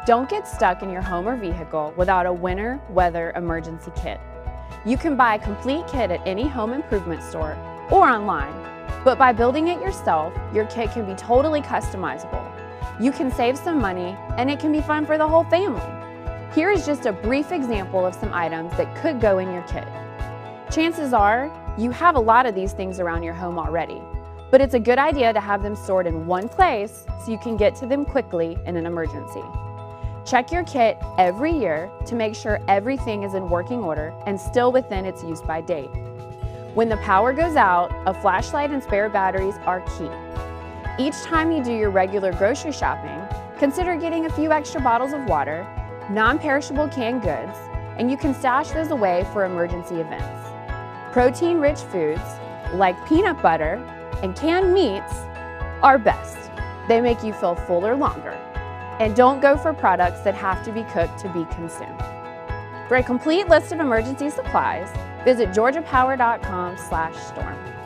Don't get stuck in your home or vehicle without a winter weather emergency kit. You can buy a complete kit at any home improvement store or online, but by building it yourself, your kit can be totally customizable. You can save some money and it can be fun for the whole family. Here is just a brief example of some items that could go in your kit. Chances are you have a lot of these things around your home already, but it's a good idea to have them stored in one place so you can get to them quickly in an emergency. Check your kit every year to make sure everything is in working order and still within its use-by date. When the power goes out, a flashlight and spare batteries are key. Each time you do your regular grocery shopping, consider getting a few extra bottles of water, non-perishable canned goods, and you can stash those away for emergency events. Protein-rich foods like peanut butter and canned meats are best. They make you feel fuller longer. And don't go for products that have to be cooked to be consumed. For a complete list of emergency supplies, visit georgiapower.com/storm.